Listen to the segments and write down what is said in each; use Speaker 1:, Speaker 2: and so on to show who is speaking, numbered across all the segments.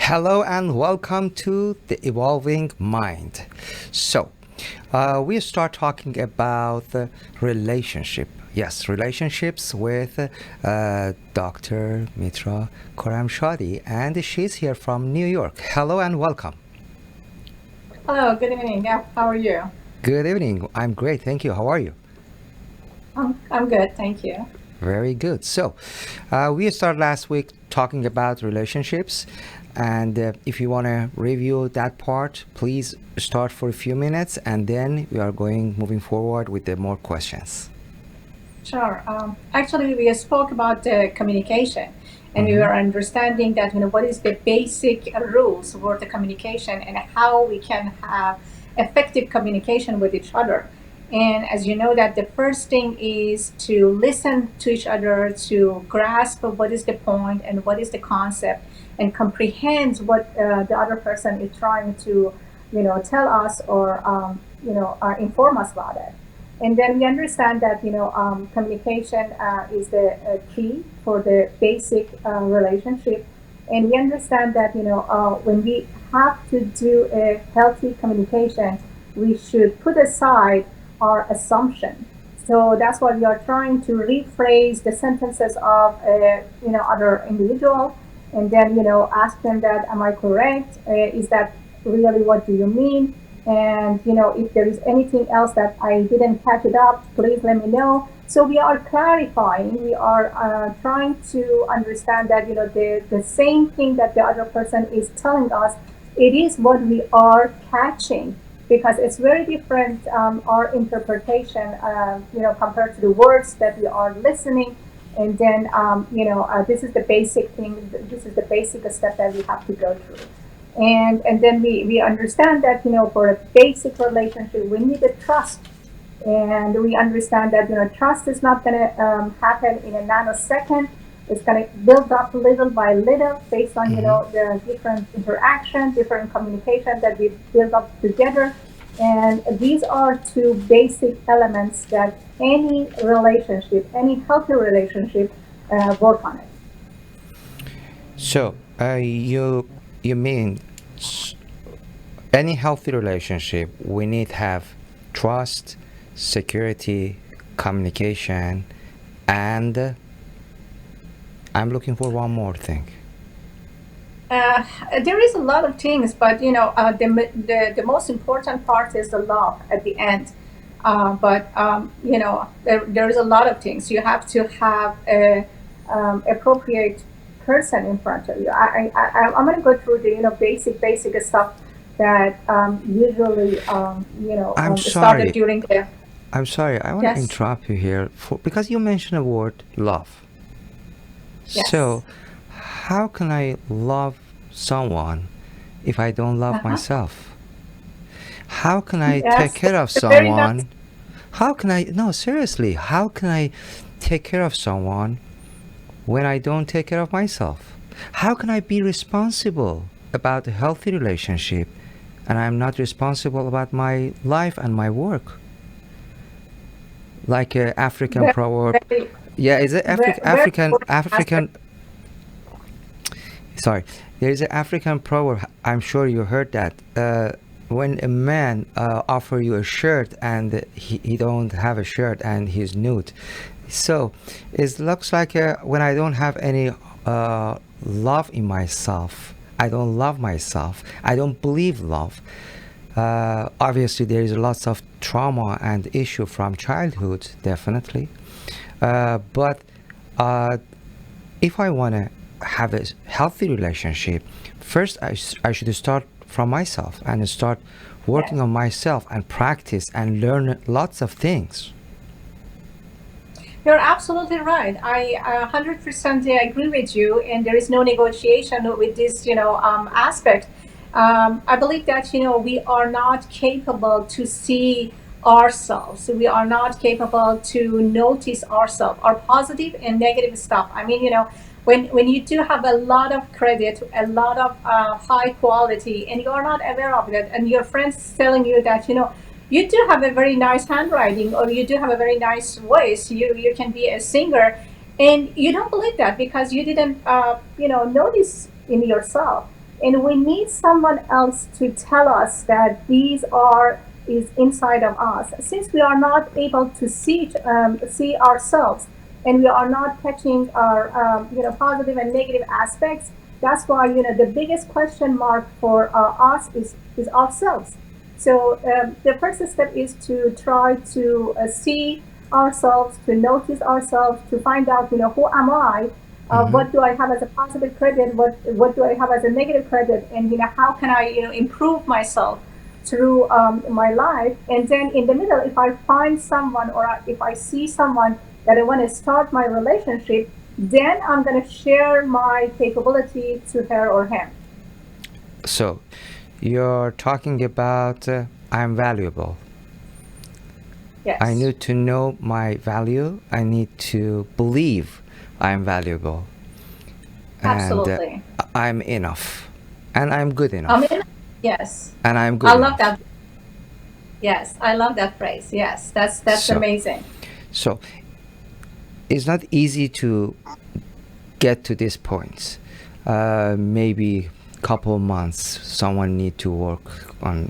Speaker 1: Hello and welcome to the Evolving Mind. So, we start talking about relationship. Yes, relationships with Dr. Mitra Khorramshadi, and she's here from New York. Hello and welcome.
Speaker 2: Hello, good evening. Yeah, how are you?
Speaker 1: Good evening. I'm great, thank you. How are you?
Speaker 2: I'm good, thank you.
Speaker 1: Very good. So, we started last week talking about relationships, and if you want to review that part, please start for a few minutes, and then we are moving forward with the more questions.
Speaker 2: Sure. Actually, we spoke about communication, and we
Speaker 1: Mm-hmm.
Speaker 2: were understanding that what is the basic rules for the communication and how we can have effective communication with each other. And as you know, that the first thing is to listen to each other, to grasp what is the point and what is the concept, and comprehend what the other person is trying to, tell us or inform us about it. And then we understand that communication is the key for the basic relationship. And we understand that when we have to do a healthy communication, we should put aside our assumption. So that's why we are trying to rephrase the sentences of other individual, and then ask them that, am I correct? Is that really what do you mean? And if there is anything else that I didn't catch it up, please let me know. So we are clarifying, we are trying to understand that the same thing that the other person is telling us, it is what we are catching, because it's very different, our interpretation, compared to the words that we are listening. And then this is the basic thing, this is the basic step that we have to go through. And then we understand that for a basic relationship we need a trust. And we understand that trust is not going to happen in a nanosecond. It's going to build up little by little based on
Speaker 1: Mm-hmm.
Speaker 2: the different interaction, different communication that we build up together. And these are two basic elements that any relationship, any healthy relationship, work on it.
Speaker 1: So, you mean s- any healthy relationship, we need to have trust, security, communication, and I'm looking for one more thing.
Speaker 2: Uh, there is a lot of things, but the most important part is the love at the end. But there is a lot of things. You have to have a appropriate person in front of you. I'm going to go through the basic stuff that usually
Speaker 1: I'm
Speaker 2: started
Speaker 1: sorry.
Speaker 2: during the
Speaker 1: I'm sorry. I want to
Speaker 2: yes,
Speaker 1: interrupt you here because you mentioned the word love.
Speaker 2: yes.
Speaker 1: So, how can I love someone if I don't love
Speaker 2: Uh-huh.
Speaker 1: myself? How can I take
Speaker 2: Yes,
Speaker 1: care of
Speaker 2: that's a very nice.
Speaker 1: someone? How can I, no, seriously, how can I take care of someone when I don't take care of myself? How can I be responsible about a healthy relationship and I'm not responsible about my life and my work? Like a African
Speaker 2: Very,
Speaker 1: proverb.
Speaker 2: very,
Speaker 1: Yeah, is it
Speaker 2: very important aspect.
Speaker 1: African, sorry, there is an African proverb. I'm sure you heard that. When a man offer you a shirt and he don't have a shirt and he's nude, so it looks like when I don't have any love in myself, I don't love myself. I don't believe love. Obviously, there is lots of trauma and issue from childhood, definitely. But uh, if I want to have a healthy relationship, first I should start from myself and start working
Speaker 2: Yes.
Speaker 1: on myself and practice and learn lots of things.
Speaker 2: You're absolutely right. I 100% agree with you, and there is no negotiation with this, aspect. I believe that we are not capable to see ourselves. We are not capable to notice ourselves, our positive and negative stuff. I mean, when you do have a lot of credit, a lot of high quality, and you are not aware of it, and your friends telling you that you do have a very nice handwriting, or you do have a very nice voice, you can be a singer, and you don't believe that because you didn't notice in yourself. And we need someone else to tell us that these are is inside of us. Since we are not able to see ourselves, and we are not catching our positive and negative aspects, that's why the biggest question mark for us is ourselves. So the first step is to try to see ourselves, to notice ourselves, to find out who am I,
Speaker 1: Mm-hmm.
Speaker 2: what do I have as a positive credit, what do I have as a negative credit, and how can I improve myself through my life. And then in the middle, if I find someone, or if I see someone that I want to start my relationship, then I'm going to share my capability to her or him.
Speaker 1: So, you're talking about I'm valuable. I
Speaker 2: Yes,
Speaker 1: need to know my value. I need to believe I'm valuable. And
Speaker 2: absolutely.
Speaker 1: I'm enough. And I'm good
Speaker 2: I
Speaker 1: enough.
Speaker 2: mean, yes,
Speaker 1: And I'm
Speaker 2: I
Speaker 1: good
Speaker 2: love
Speaker 1: enough.
Speaker 2: that. Yes, I love that phrase. Yes, that's
Speaker 1: So,
Speaker 2: amazing.
Speaker 1: so it's not easy to get to this point. Maybe couple of months someone need to work on,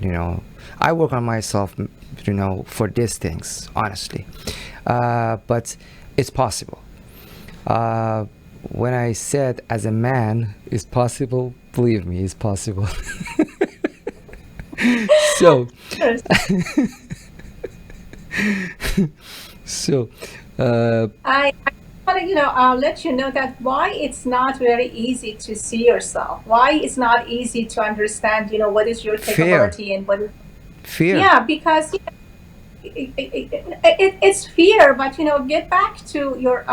Speaker 1: I work on myself, for these things, honestly. But it's possible. uh, when I said as a man it's possible, believe me, it's possible. So
Speaker 2: Yes.
Speaker 1: so uh,
Speaker 2: I want to let you know that why it's not very easy to see yourself. Why it's not easy to understand what is your
Speaker 1: fear
Speaker 2: capability and what is.
Speaker 1: fear.
Speaker 2: Yeah, because it's fear, but get back to your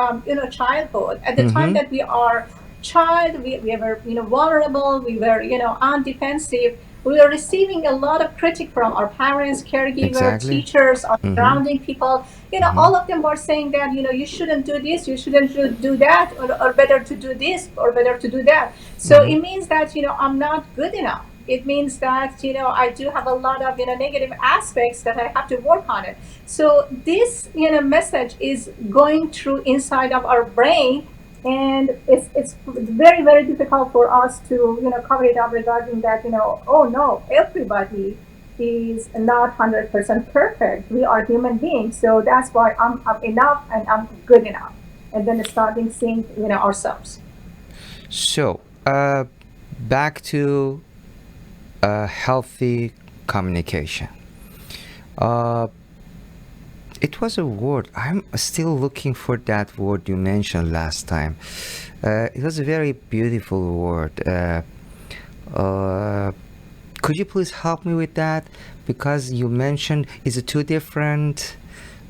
Speaker 2: childhood. At the time
Speaker 1: Mm-hmm.
Speaker 2: that we are child, we were vulnerable, we were undefensive, we were receiving a lot of critique from our parents, caregiver,
Speaker 1: Exactly.
Speaker 2: teachers, our
Speaker 1: Mm-hmm.
Speaker 2: surrounding people.
Speaker 1: Mm-hmm.
Speaker 2: All of them were saying that you shouldn't do this, you shouldn't do that, or better to do this or better to do that. So
Speaker 1: Mm-hmm.
Speaker 2: it means that I'm not good enough. It means that I do have a lot of negative aspects that I have to work on it. So this message is going through inside of our brain, and it's very very difficult for us to cover it up regarding that. Oh no, everybody is not 100% perfect. We are human beings, so that's why I'm enough and I'm good enough, and then starting seeing ourselves.
Speaker 1: So back to healthy communication. uh, it was a word, I'm still looking for that word you mentioned last time. It was a very beautiful word. Uh, could you please help me with that? Because you mentioned, is it two different?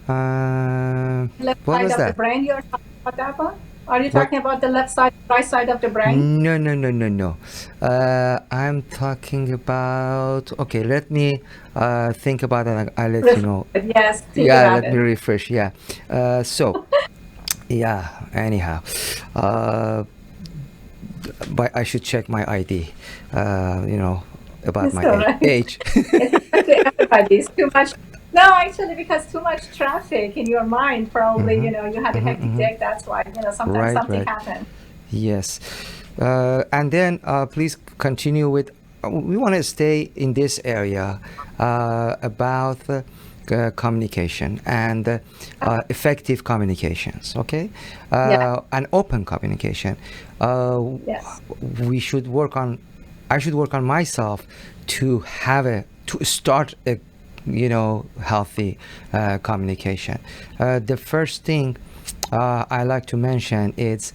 Speaker 2: Left
Speaker 1: What
Speaker 2: side
Speaker 1: was
Speaker 2: of the
Speaker 1: that?
Speaker 2: brain, you're talking about that one? Are you
Speaker 1: What?
Speaker 2: talking about the left side, right side of the brain?
Speaker 1: No, no, no, no, no. I'm talking about. Okay, let me think about it. I'll let you
Speaker 2: Refresh
Speaker 1: know.
Speaker 2: it. Yes, think
Speaker 1: Yeah,
Speaker 2: about
Speaker 1: let me
Speaker 2: it.
Speaker 1: refresh. Yeah. So, yeah. Anyhow, uh, but I should check my ID. About
Speaker 2: It's
Speaker 1: my
Speaker 2: all right.
Speaker 1: age.
Speaker 2: It happens to everybody. It's too much. No, actually, because too much traffic in your mind, probably,
Speaker 1: Mm-hmm.
Speaker 2: you had a
Speaker 1: Mm-hmm.
Speaker 2: hectic
Speaker 1: Mm-hmm.
Speaker 2: day. That's why, sometimes
Speaker 1: Right,
Speaker 2: something
Speaker 1: right.
Speaker 2: happens.
Speaker 1: Yes. And then please continue with, we want to stay in this area about communication and effective communications, okay?
Speaker 2: Yeah.
Speaker 1: And open communication. Uh,
Speaker 2: Yes.
Speaker 1: we should work on, I should work on myself to have to start a, healthy communication. The first thing I like to mention is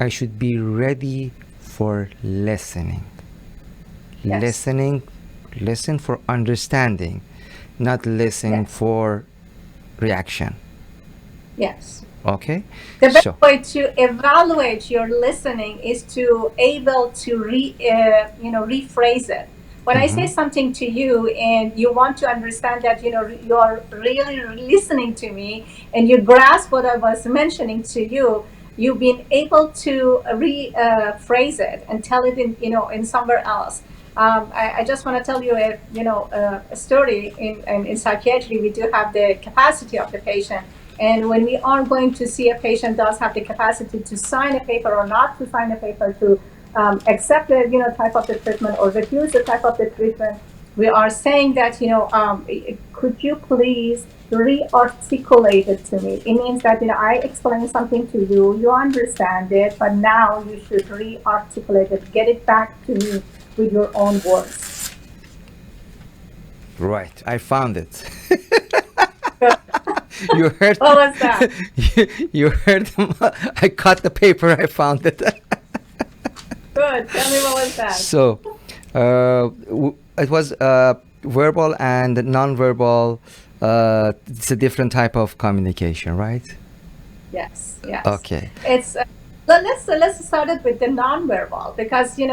Speaker 1: I should be ready for listening.
Speaker 2: Yes.
Speaker 1: Listening, listen for understanding, not listen
Speaker 2: Yes.
Speaker 1: for reaction.
Speaker 2: Yes.
Speaker 1: Okay?
Speaker 2: The best
Speaker 1: So,
Speaker 2: way to evaluate your listening is to able to rephrase it. When I say
Speaker 1: mm-hmm,
Speaker 2: something to you and you want to understand that you are really listening to me and you grasp what I was mentioning to you, you've been able to rephrase it and tell it in somewhere else. I just want to tell you a story. In psychiatry, we do have the capacity of the patient, and when we are going to see a patient does have the capacity to sign a paper or not to sign a paper, to accept the type of the treatment or refuse the type of the treatment, we are saying that could you please re-articulate it to me. It means that I explain something to you, you understand it, but now you should re-articulate it, get it back to me with your own words.
Speaker 1: Right, I found it.
Speaker 2: Good.
Speaker 1: You heard?
Speaker 2: What was that?
Speaker 1: You heard? I cut the paper. I found it.
Speaker 2: Good. Tell me, what was that?
Speaker 1: So, it was verbal and non-verbal. It's a different type of communication, right?
Speaker 2: Yes. Yes.
Speaker 1: Okay.
Speaker 2: It's let's start it with the nonverbal, because you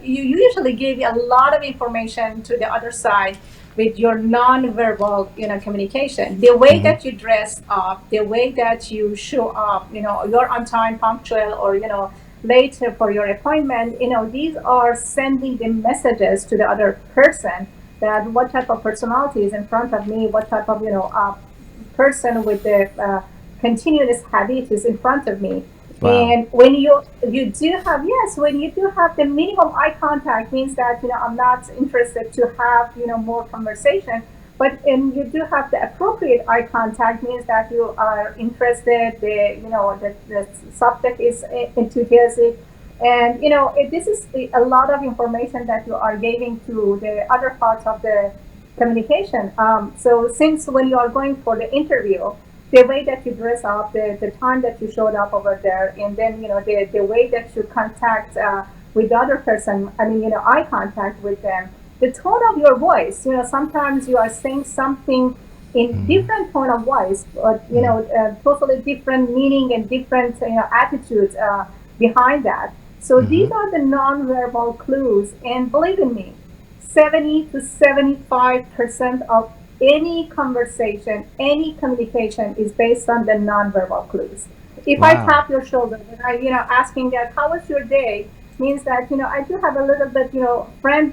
Speaker 2: usually give a lot of information to the other side with your nonverbal communication. The way that you dress up, the way that you show up, you're on time, punctual, or late for your appointment. These are sending the messages to the other person that what type of personality is in front of me, what type of person with the continuous habit is in front of me.
Speaker 1: Wow.
Speaker 2: And when you do have, yes, when you do have the minimum eye contact, means that I'm not interested to have more conversation. But you do have the appropriate eye contact, means that you are interested. The subject is enthusiastic, and this is a lot of information that you are giving to the other parts of the communication. So since when you are going for the interview, the way that you dress up, the time that you showed up over there, and then the way that you contact with the other person, eye contact with them, the tone of your voice, sometimes you are saying something in different tone of voice, but totally different meaning and different attitudes behind that. So these are the non-verbal clues, and believe in me, 70 to 75% of any conversation, any communication is based on the non-verbal clues. If
Speaker 1: Wow.
Speaker 2: I tap your shoulder and I, asking that, how was your day, means that, I do have a little bit, friend,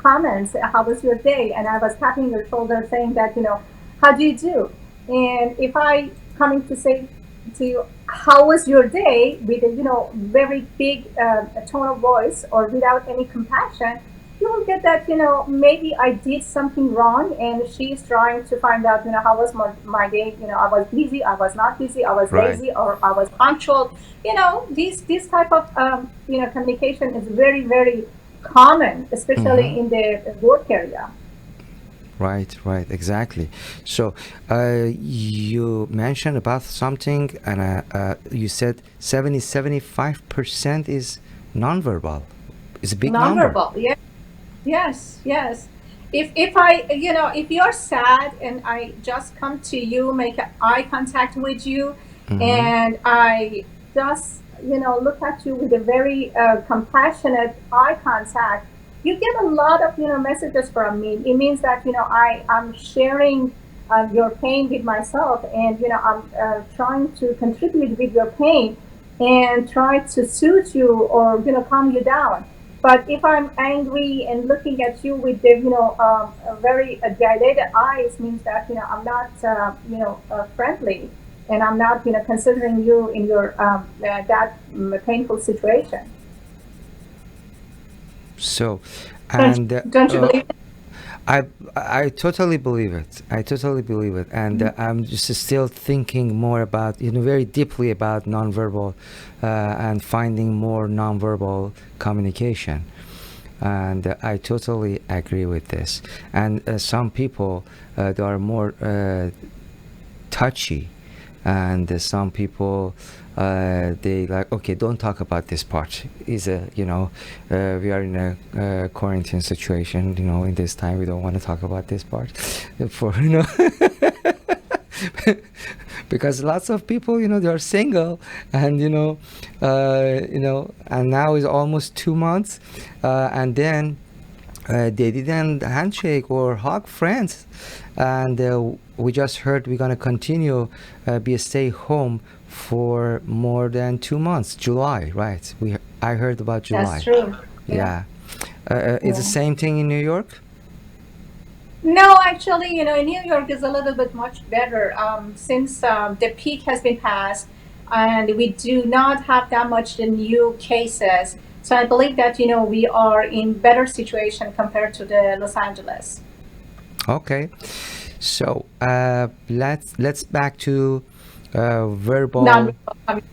Speaker 2: comments, how was your day? And I was tapping your shoulder saying that, how do you do? And if I coming to say to you, how was your day, with a, very big tone of voice or without any compassion, you will get that, maybe I did something wrong, and she's trying to find out, how was my day, I was busy, I was not busy, I was lazy, or I was punctual. This type of, communication is very, very common, especially in the work area.
Speaker 1: Right, exactly. So you mentioned about something, and you said 75% is nonverbal. It's a big number.
Speaker 2: Nonverbal, yeah. Yes. If I, if you're sad and I just come to you, make eye contact with you, and I just, look at you with a very compassionate eye contact, you get a lot of, messages from me. It means that, I'm sharing your pain with myself, and, I'm trying to contribute with your pain and try to soothe you or, calm you down. But if I'm angry and looking at you with the, very dilated eyes, means that, I'm not, friendly, and I'm not, considering you in your that painful situation.
Speaker 1: So, and
Speaker 2: Don't you believe it?
Speaker 1: I totally believe it. And I'm just still thinking more about, very deeply about nonverbal, and finding more nonverbal communication. And I totally agree with this. And some people, they are more touchy, and some people, they like, okay, don't talk about this part. Is a, we are in a quarantine situation, in this time we don't want to talk about this part for, because lots of people, they are single, and and now is almost 2 months, and then they didn't handshake or hug friends, and we just heard we're gonna continue be a stay home for more than 2 months. July, right? I heard about July.
Speaker 2: That's true.
Speaker 1: Yeah. It's the same thing in New York?
Speaker 2: No, actually, in New York is a little bit much better, since the peak has been passed. and we do not have that much the new cases. So I believe that we are in better situation compared to the Los Angeles.
Speaker 1: Okay, so let's back to verbal,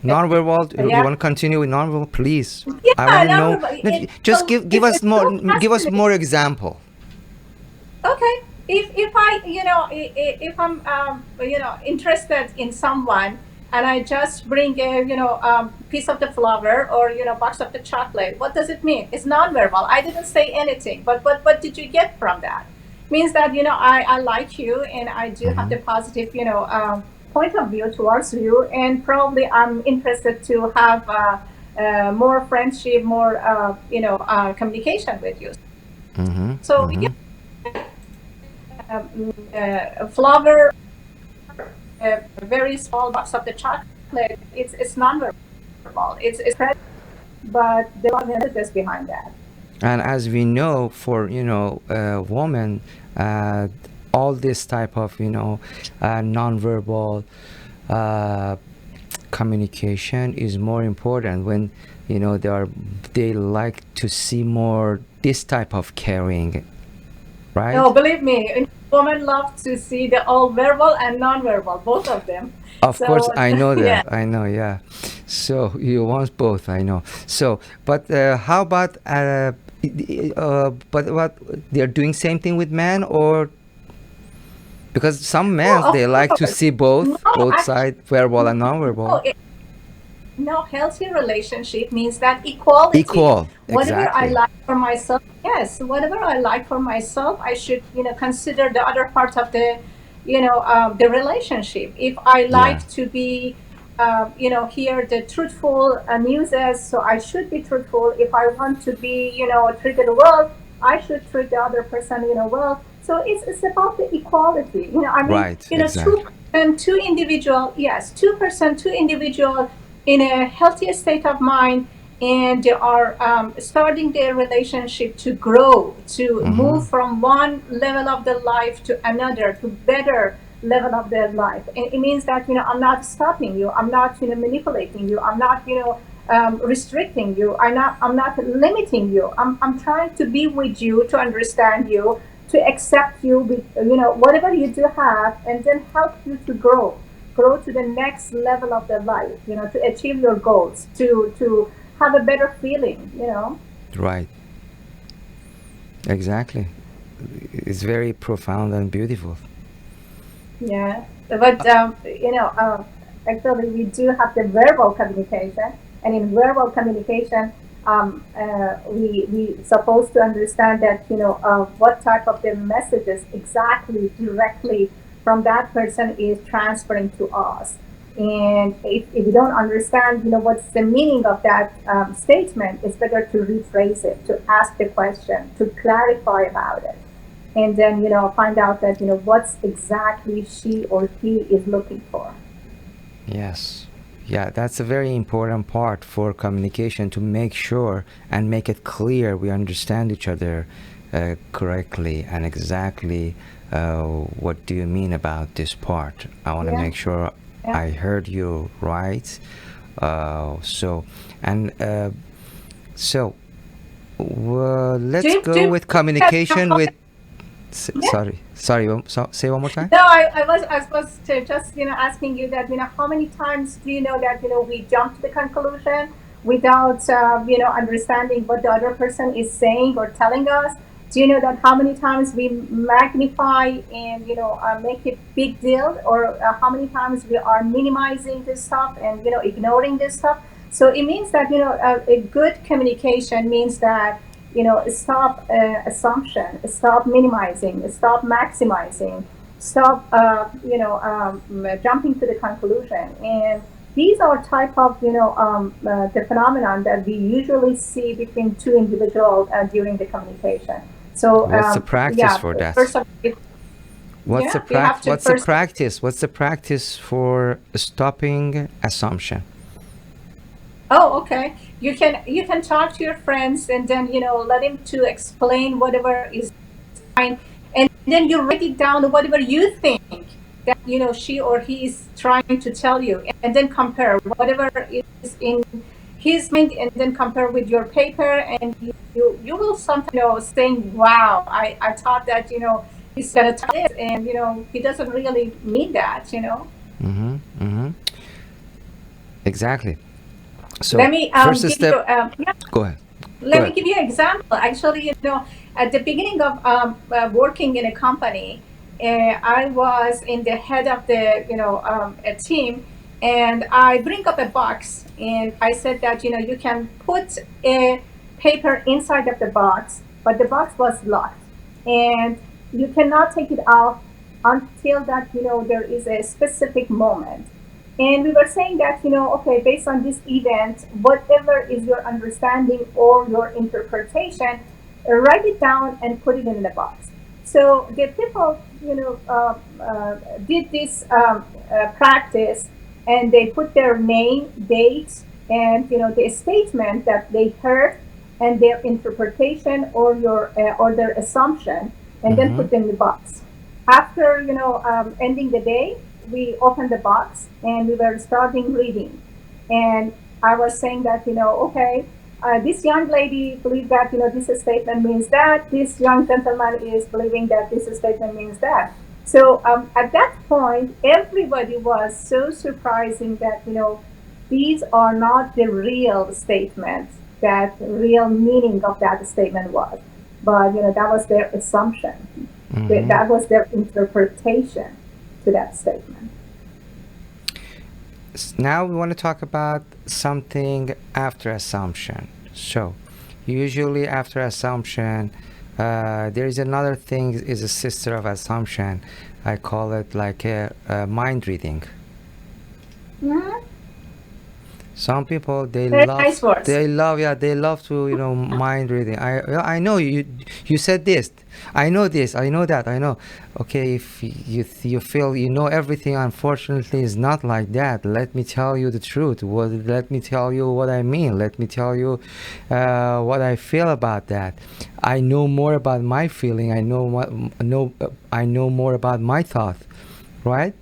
Speaker 1: non-verbal. You
Speaker 2: Yeah.
Speaker 1: want to continue with non-verbal, please?
Speaker 2: Yeah,
Speaker 1: I want to know.
Speaker 2: non-verbal.
Speaker 1: Just give us
Speaker 2: it's
Speaker 1: more.
Speaker 2: so
Speaker 1: Give us
Speaker 2: fascinating.
Speaker 1: more example.
Speaker 2: Okay, if I if I'm interested in someone, and I just bring a piece of the flower or box of the chocolate, what does it mean? It's nonverbal. I didn't say anything, but what did you get from that? Means that I like you, and I do have the positive point of view towards you, and probably I'm interested to have more friendship, more communication with you. So yeah, a flower, a very small box of the chocolate, it's non-verbal. It's but there are messages behind that.
Speaker 1: And as we know, for women, all this type of non-verbal communication is more important when they like to see more this type of caring, right?
Speaker 2: No, believe me, women love to see the all verbal and non-verbal, both of them.
Speaker 1: Of course,
Speaker 2: So
Speaker 1: I know
Speaker 2: yeah.
Speaker 1: that. I know, yeah. So you want both, I know. So, but how about but what they're doing same thing with men, or because some men
Speaker 2: No,
Speaker 1: they
Speaker 2: of
Speaker 1: like to
Speaker 2: course.
Speaker 1: see
Speaker 2: No,
Speaker 1: both
Speaker 2: actually,
Speaker 1: sides, verbal and
Speaker 2: no.
Speaker 1: non-verbal.
Speaker 2: No, healthy relationship means that equality.
Speaker 1: Equal,
Speaker 2: Whatever I
Speaker 1: exactly.
Speaker 2: like for myself, yes, whatever I like for myself, I should, consider the other part of the relationship. If I
Speaker 1: Yeah,
Speaker 2: like to be, hear the truthful news, so I should be truthful. If I want to be, treated well, I should treat the other person, well. So it's about the equality. I mean,
Speaker 1: right, exactly.
Speaker 2: 2% two individual, yes, 2%, two individual in a healthy state of mind, and they are starting their relationship to grow, to move from one level of their life to another, to better level of their life. And it means that I'm not stopping you, I'm not manipulating you, I'm not restricting you, I'm not limiting you. I'm trying to be with you, to understand you, to accept you with whatever you do have, and then help you to grow to the next level of their life, to achieve your goals, to have a better feeling.
Speaker 1: Right, exactly. It's very profound and beautiful.
Speaker 2: Yeah, but actually, we do have the verbal communication, and in verbal communication, we supposed to understand that what type of the messages exactly directly from that person is transferring to us. And if you don't understand, what's the meaning of that statement, it's better to rephrase it, to ask the question, to clarify about it, and then find out that what's exactly she or he is looking for.
Speaker 1: Yes. Yeah, that's a very important part for communication, to make sure and make it clear we understand each other correctly and exactly what do you mean about this part. I want to
Speaker 2: Yeah,
Speaker 1: make sure
Speaker 2: yeah.
Speaker 1: I heard you right. So, and so
Speaker 2: Do
Speaker 1: let's
Speaker 2: you
Speaker 1: go with communication
Speaker 2: how
Speaker 1: with,
Speaker 2: yeah.
Speaker 1: sorry, say one more time.
Speaker 2: No, I was just asking you that how many times do you know that we jump to the conclusion without understanding what the other person is saying or telling us. Do you know that how many times we magnify and make it big deal, or how many times we are minimizing this stuff and ignoring this stuff? So it means that a good communication means that stop assumption, stop minimizing, stop maximizing, stop jumping to the conclusion. And these are type of the phenomenon that we usually see between two individuals during the communication. So
Speaker 1: What's the practice
Speaker 2: yeah,
Speaker 1: for that?
Speaker 2: first of all,
Speaker 1: What's the
Speaker 2: yeah, we have to
Speaker 1: what's the
Speaker 2: first.
Speaker 1: practice? What's the practice for stopping assumption?
Speaker 2: Oh, okay. You can talk to your friends, and then let him to explain whatever is fine, and then you write it down, whatever you think that she or he is trying to tell you, and then compare whatever is in his mind, and then compare with your paper, and you will sometimes saying, wow, I thought that he's gonna tell this, and he doesn't really mean that.
Speaker 1: Mm-hmm. Mm-hmm. Exactly. So
Speaker 2: Let me
Speaker 1: first
Speaker 2: give
Speaker 1: step.
Speaker 2: you yeah,
Speaker 1: Go ahead. Go
Speaker 2: let me
Speaker 1: ahead.
Speaker 2: give you an example. Actually, at the beginning of working in a company, I was in the head of the a team, and I bring up a box, and I said that you can put a paper inside of the box, but the box was locked, and you cannot take it out until that there is a specific moment. And we were saying that, okay, based on this event, whatever is your understanding or your interpretation, write it down and put it in the box. So the people, did this practice, and they put their name, date, and the statement that they heard, and their interpretation or their assumption, and then
Speaker 1: Mm-hmm.
Speaker 2: put them in the box. After ending the day, we opened the box and we were starting reading. And I was saying that, okay, this young lady believes that, this statement means that. This young gentleman is believing that this statement means that. So at that point, everybody was so surprising that, these are not the real statements, that real meaning of that statement was. But, that was their assumption.
Speaker 1: Mm-hmm.
Speaker 2: That was their interpretation to that statement.
Speaker 1: Now we want to talk about something after assumption. So, usually after assumption, there is another thing is a sister of assumption. I call it like a mind reading.
Speaker 2: Mm-hmm.
Speaker 1: Some people
Speaker 2: Very nice words.
Speaker 1: yeah, they love to mind reading. I know you said this. I know this. I know that. I know. Okay, if you feel you know everything, unfortunately, it's not like that. Let me tell you the truth. Let me tell you what I mean. Let me tell you what I feel about that. I know more about my feeling. I know more about my thought. Right?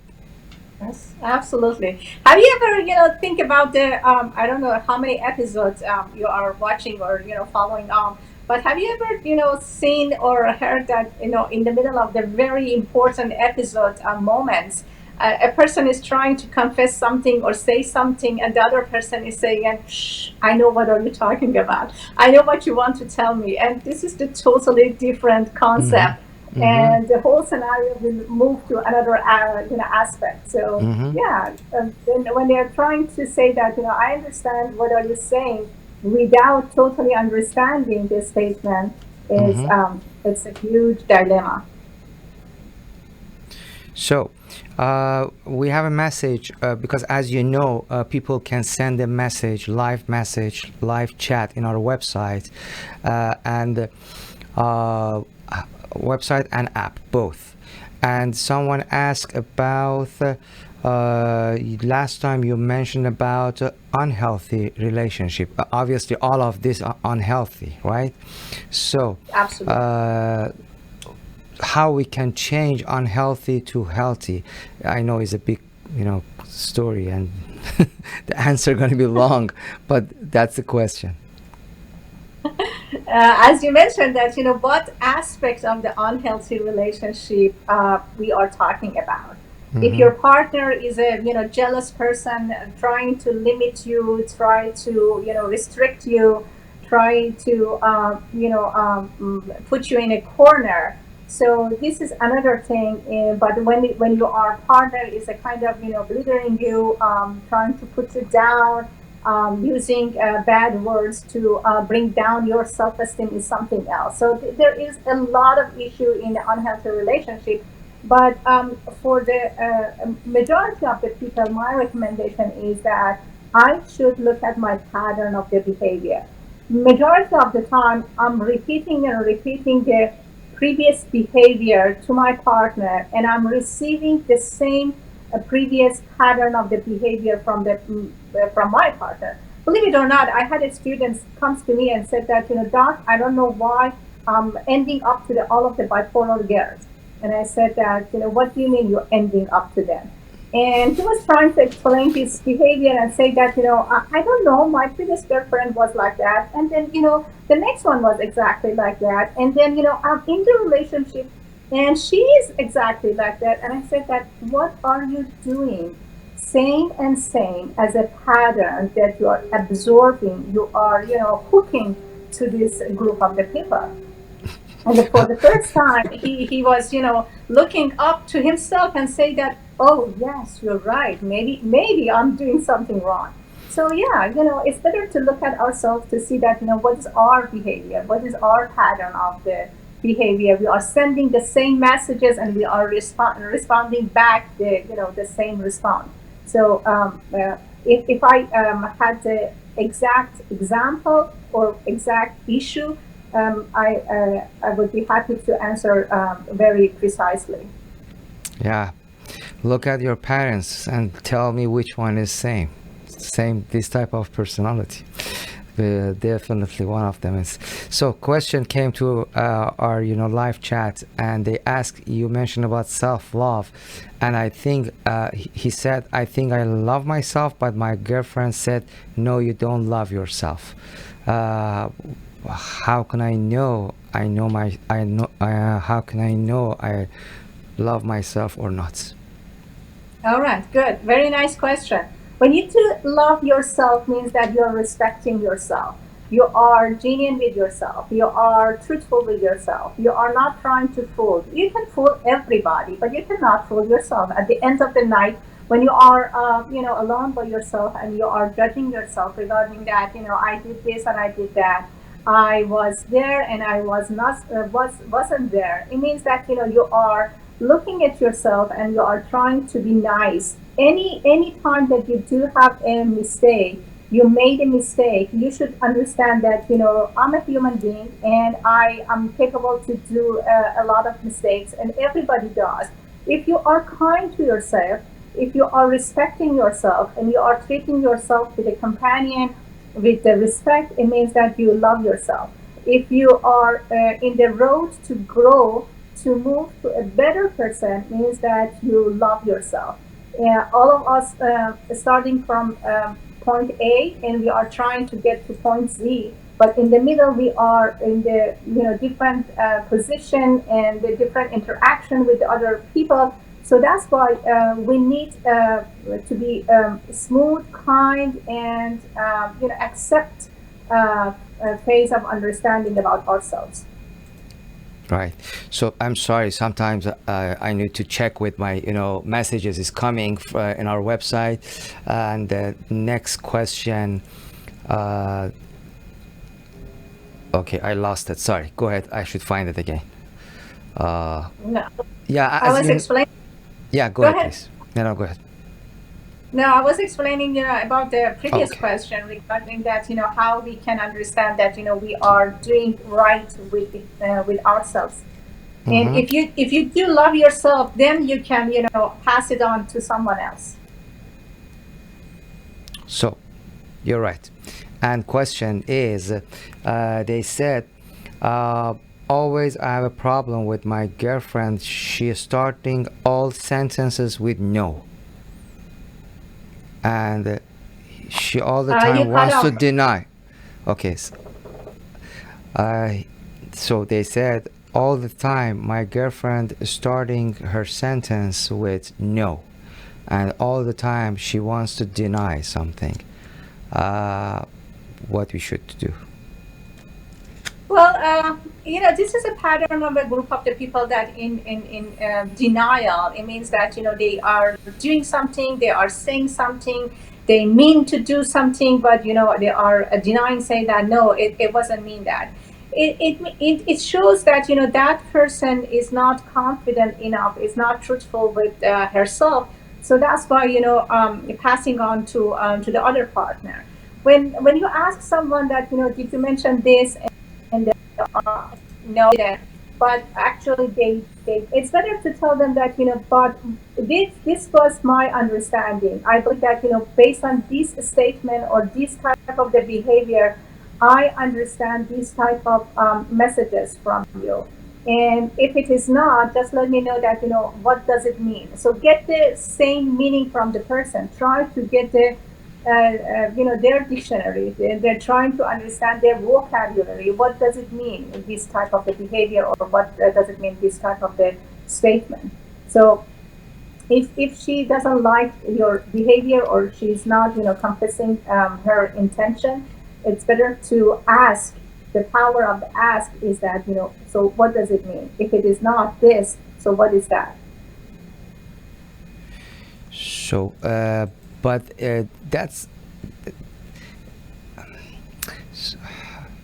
Speaker 2: Yes, absolutely. Have you ever, think about the, I don't know how many episodes you are watching or, following on, but have you ever, seen or heard that, in the middle of the very important episode moments, a person is trying to confess something or say something, and the other person is saying, shh, I know what are you talking about. I know what you want to tell me. And this is the totally different
Speaker 1: Mm-hmm.
Speaker 2: concept,
Speaker 1: Mm-hmm.
Speaker 2: and the whole scenario will move to another aspect. So
Speaker 1: Mm-hmm.
Speaker 2: yeah, then when they're trying to say that I understand what are you saying without totally understanding the statement, is
Speaker 1: Mm-hmm.
Speaker 2: it's a huge dilemma.
Speaker 1: So, we have a message because, as you know, people can send a message, live chat in our website, and website and app both. And someone asked about last time you mentioned about unhealthy relationship. Obviously, all of this are unhealthy, right? So,
Speaker 2: Absolutely.
Speaker 1: uh, how we can change unhealthy to healthy, I know is a big story, and the answer going to be long, but that's the question.
Speaker 2: As you mentioned that what aspects of the unhealthy relationship we are talking about. If
Speaker 1: Mm-hmm.
Speaker 2: your partner is a jealous person, trying to limit you, try to restrict you, try to put you in a corner. So this is another thing. But when your partner is a kind of belittling you, trying to put you down, using bad words to bring down your self-esteem, is something else. So there is a lot of issue in the unhealthy relationship. But for the majority of the people, my recommendation is that I should look at my pattern of the behavior. Majority of the time, I'm repeating and repeating the previous behavior to my partner, and I'm receiving the same previous pattern of the behavior from my partner. Believe it or not, I had a student comes to me and said that, doc, I don't know why I'm ending up to all of the bipolar girls. And I said that, what do you mean you're ending up to them? And he was trying to explain his behavior and say that, I don't know, my previous girlfriend was like that. And then, the next one was exactly like that. And then, I'm in the relationship and she is exactly like that. And I said that, what are you doing? Same and same as a pattern that you are absorbing, you are, hooking to this group of the people. And for the first time, he was, looking up to himself and say that, oh yes, you're right. Maybe I'm doing something wrong. So yeah, it's better to look at ourselves to see that, what is our behavior, what is our pattern of the behavior. We are sending the same messages and we are responding back the same response. So if I had the exact example or exact issue, I would be happy to answer very precisely.
Speaker 1: Yeah. Look at your parents and tell me which one is same this type of personality. Definitely one of them is. So question came to our live chat, and they asked, you mentioned about self-love, and I think he said, I think I love myself, but my girlfriend said, no, you don't love yourself. How can I know how can I know I love myself or not?
Speaker 2: All right, good. Very nice question. When you do love yourself means that you're respecting yourself. You are genuine with yourself. You are truthful with yourself. You are not trying to fool. You can fool everybody, but you cannot fool yourself. At the end of the night, when you are, alone by yourself and you are judging yourself regarding that, I did this and I did that. I was there and I was not wasn't there. It means that you are looking at yourself and you are trying to be nice. Any time that you do have a mistake, you made a mistake, you should understand that I'm a human being and I am capable to do a lot of mistakes, and everybody does. If you are kind to yourself, if you are respecting yourself and you are treating yourself with a companion with the respect, it means that you love yourself. If you are in the road to grow, to move to a better person, means that you love yourself. All of us starting from point A and we are trying to get to point Z, but in the middle we are in the different position and the different interaction with the other people. So that's why we need to be smooth, kind, and accept a phase of understanding about ourselves.
Speaker 1: Right. So I'm sorry. Sometimes I need to check with my, messages is coming in our website. And the next question. Okay, I lost it. Sorry. Go ahead. I should find it again.
Speaker 2: No,
Speaker 1: Yeah.
Speaker 2: I was explaining.
Speaker 1: Yeah. Go
Speaker 2: Go
Speaker 1: ahead,
Speaker 2: ahead.
Speaker 1: please. No, go ahead.
Speaker 2: No, I was explaining, about the previous
Speaker 1: Okay.
Speaker 2: question regarding that, how we can understand that, we are doing right with ourselves. And
Speaker 1: Mm-hmm.
Speaker 2: if you do love yourself, then you can, pass it on to someone else.
Speaker 1: So, you're right. And question is, they said, always I have a problem with my girlfriend. She is starting all sentences with no. And she all the
Speaker 2: You
Speaker 1: time
Speaker 2: cut
Speaker 1: wants to
Speaker 2: off.
Speaker 1: deny. Okay. So they said all the time my girlfriend is starting her sentence with no. And all the time she wants to deny something. What we should do.
Speaker 2: Well, this is a pattern of a group of the people that in denial. It means that they are doing something, they are saying something, they mean to do something, but they are denying, saying that no, it wasn't mean that. It shows that that person is not confident enough, is not truthful with herself. So that's why passing on to the other partner. When you ask someone that did you mention this, and they know that, but actually they it's better to tell them that but this was my understanding. I believe that based on this statement or this type of the behavior, I understand these type of messages from you. And if it is not, just let me know that, what does it mean. So get the same meaning from the person. Try to get their dictionary. They're trying to understand their vocabulary. What does it mean, this type of the behavior, or what does it mean, this type of the statement? So if she doesn't like your behavior, or she's not, confessing her intention, it's better to ask. The power of the ask is that, so what does it mean? If it is not this, so what is that?
Speaker 1: So, but that's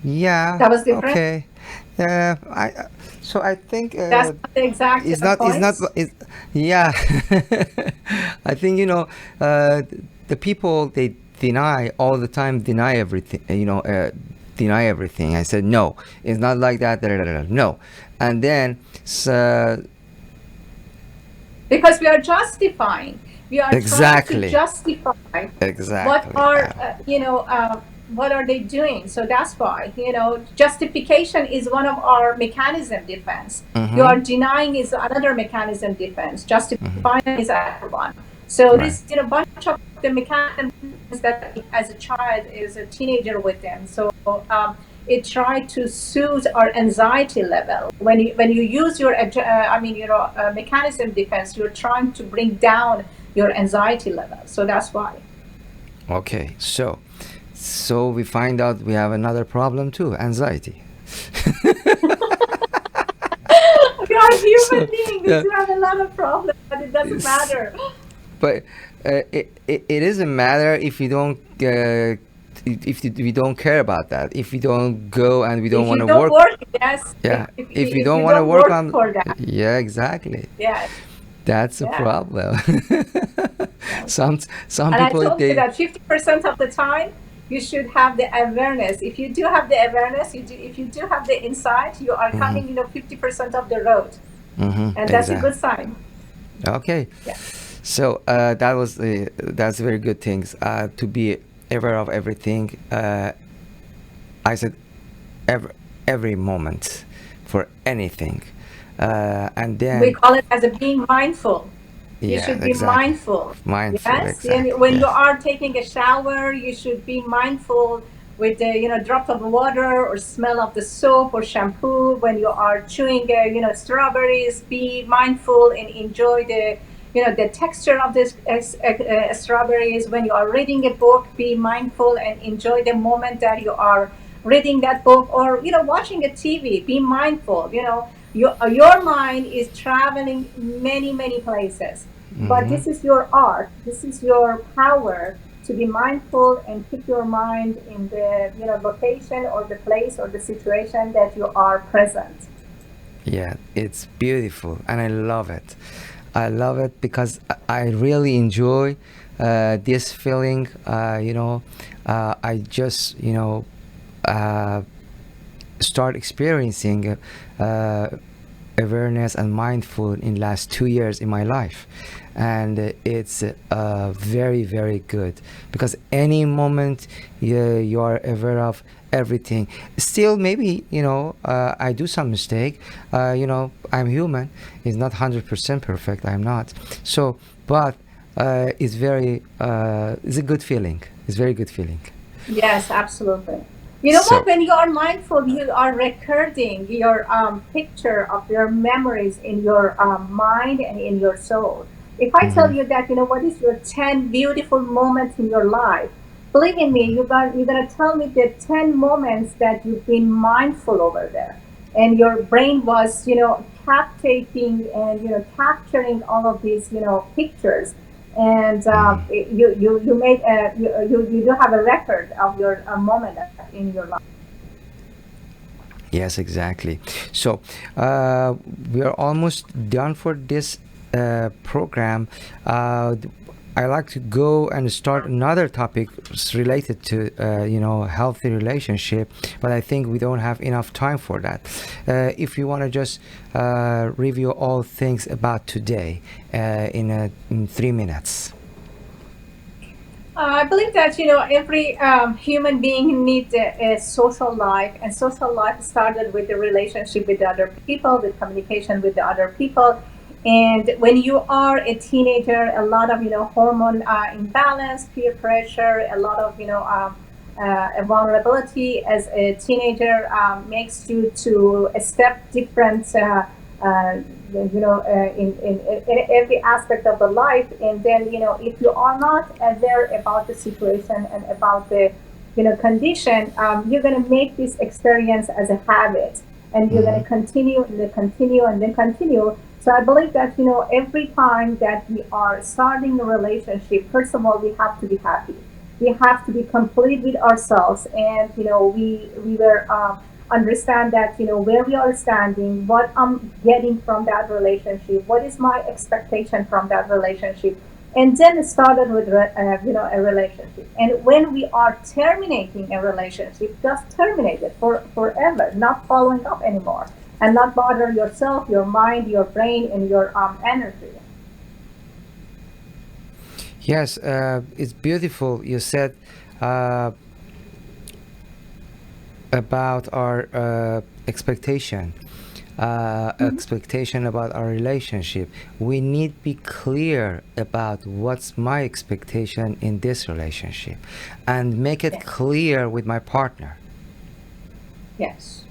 Speaker 1: yeah,
Speaker 2: That was different.
Speaker 1: okay. So I think
Speaker 2: That's not the exact
Speaker 1: it's not
Speaker 2: point.
Speaker 1: yeah. I think the people, they deny all the time, deny everything, deny everything. I said no, it's not like that, no. And then
Speaker 2: Because we are justifying. We are trying to
Speaker 1: exactly,
Speaker 2: justify what
Speaker 1: exactly.
Speaker 2: are, what are they doing. So that's why, justification is one of our mechanism defense. You
Speaker 1: Mm-hmm,
Speaker 2: are denying is another mechanism defense.
Speaker 1: mm-hmm.
Speaker 2: Justifying is another one. So
Speaker 1: Right.
Speaker 2: this, bunch of the mechanisms that as a child, as a teenager with them. So it tried to soothe our anxiety level. When you use your mechanism defense, you're trying to bring down your anxiety level. So that's why.
Speaker 1: Okay. So we find out we have another problem too, anxiety.
Speaker 2: We are human
Speaker 1: So
Speaker 2: beings. We
Speaker 1: yeah,
Speaker 2: do have a lot of problems, but it doesn't
Speaker 1: it's-
Speaker 2: matter.
Speaker 1: but it doesn't matter if you don't we don't care about that, if we don't go and we don't
Speaker 2: If
Speaker 1: want
Speaker 2: you
Speaker 1: to
Speaker 2: don't
Speaker 1: work.
Speaker 2: work, yes.
Speaker 1: Yeah, if we
Speaker 2: If
Speaker 1: don't
Speaker 2: you
Speaker 1: want to
Speaker 2: don't
Speaker 1: work
Speaker 2: work
Speaker 1: on.
Speaker 2: for that,
Speaker 1: Yeah, exactly.
Speaker 2: yes,
Speaker 1: That's a
Speaker 2: yeah,
Speaker 1: problem.
Speaker 2: yes.
Speaker 1: Some
Speaker 2: And I
Speaker 1: people,
Speaker 2: told you
Speaker 1: they.
Speaker 2: that 50% of the time you should have the awareness. If you do have the awareness, if you do have the insight, you are
Speaker 1: Hmm.
Speaker 2: coming, 50% of the road,
Speaker 1: Hmm.
Speaker 2: and that's a
Speaker 1: Exactly.
Speaker 2: good sign.
Speaker 1: Okay.
Speaker 2: Yeah.
Speaker 1: So that's very good things, to be aware of everything. I said every moment for anything, and
Speaker 2: We
Speaker 1: then
Speaker 2: call it as a being mindful. You
Speaker 1: yeah,
Speaker 2: should be
Speaker 1: exactly,
Speaker 2: mindful.
Speaker 1: mindful,
Speaker 2: Yes. And
Speaker 1: exactly,
Speaker 2: when you
Speaker 1: yes.
Speaker 2: are taking a shower, you should be mindful with the, drop of water or smell of the soap or shampoo. When you are chewing, strawberries, be mindful and enjoy the texture of this strawberries. When you are reading a book, be mindful and enjoy the moment that you are reading that book, or watching a TV. Be mindful. Your mind is traveling many, many places, but
Speaker 1: Hmm.
Speaker 2: this is your art. This is your power to be mindful and keep your mind in the location or the place or the situation that you are present.
Speaker 1: Yeah, it's beautiful, and I love it. I love it because I really enjoy this feeling. I just uh, start experiencing awareness and mindful in last 2 years in my life, and it's very, very good, because any moment you are aware of everything. Still, maybe I do some mistake. I'm human. It's not 100% perfect, I'm not. So but it's a good feeling. It's very good feeling.
Speaker 2: Yes, absolutely. You know what?
Speaker 1: So
Speaker 2: When you are mindful, you are recording your picture of your memories in your mind and in your soul. If I tell
Speaker 1: mhm.
Speaker 2: you that, what is your 10 beautiful moments in your life, believe in me, you're gonna tell me the 10 moments that you've been mindful over there, and your brain was, captating and capturing all of these, pictures, and you made you do have a record of your moment in your life.
Speaker 1: Yes, exactly. So we are almost done for this program. I like to go and start another topic related to healthy relationship, but I think we don't have enough time for that. If you want to just review all things about today in 3 minutes.
Speaker 2: I believe that every human being needs a social life, and social life started with the relationship with the other people, with communication with the other people. And when you are a teenager, a lot of hormone imbalance, peer pressure, a lot of a vulnerability as a teenager makes you to a step different. Uh, in every aspect of the life, and then if you are not aware about the situation and about the condition, you're going to make this experience as a habit, and you're going
Speaker 1: Hmm.
Speaker 2: to continue and then continue and then continue. So I believe that every time that we are starting a relationship, first of all we have to be happy, we have to be complete with ourselves, and we were understand that where we are standing, what I'm getting from that relationship, what is my expectation from that relationship, and then started with a relationship. And when we are terminating a relationship, just terminate it for forever, not following up anymore, and not bother yourself, your mind, your brain, and your energy.
Speaker 1: Yes, it's beautiful. You said uh, about our expectation.
Speaker 2: Mhm.
Speaker 1: Expectation about our relationship. We need to be clear about what's my expectation in this relationship and make it
Speaker 2: Yes,
Speaker 1: clear with my partner.
Speaker 2: yes,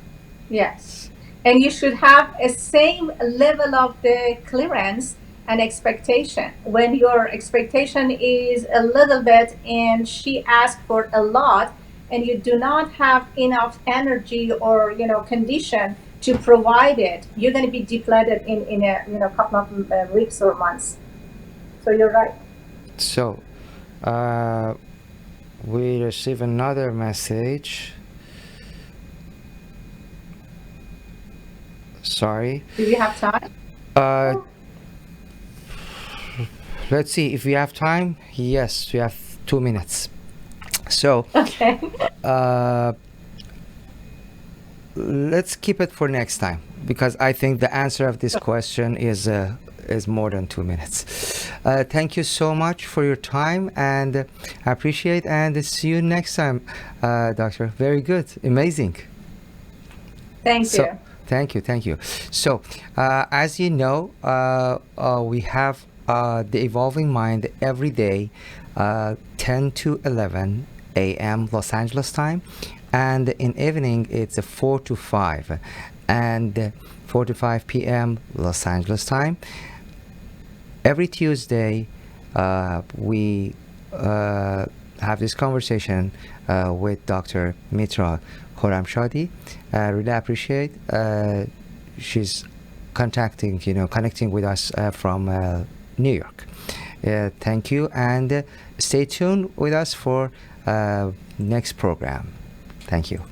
Speaker 2: yes. And you should have a same level of the clearance and expectation. When your expectation is a little bit and she asks for a lot, and you do not have enough energy or condition to provide it, you're going to be depleted in a couple of weeks or months. So you're right.
Speaker 1: So, uh, we receive another message. Sorry.
Speaker 2: Do you have time?
Speaker 1: Uh, let's see if we have time. Yes, we have 2 minutes. So,
Speaker 2: Okay.
Speaker 1: uh, let's keep it for next time because I think the answer of this question is more than 2 minutes. Thank you so much for your time and I appreciate and see you next time, doctor. Very good, amazing.
Speaker 2: Thank
Speaker 1: So,
Speaker 2: you.
Speaker 1: thank you, thank you. So, as you know, we have the Evolving Mind every day, 10 to 11 a.m. Los Angeles time, and in evening it's 4 to 5, and 4 to 5 p.m. Los Angeles time. Every Tuesday, we have this conversation with Dr. Mitra Khorramshadi. Really appreciate she's connecting with us from New York. Thank you, and stay tuned with us for next program. Thank you.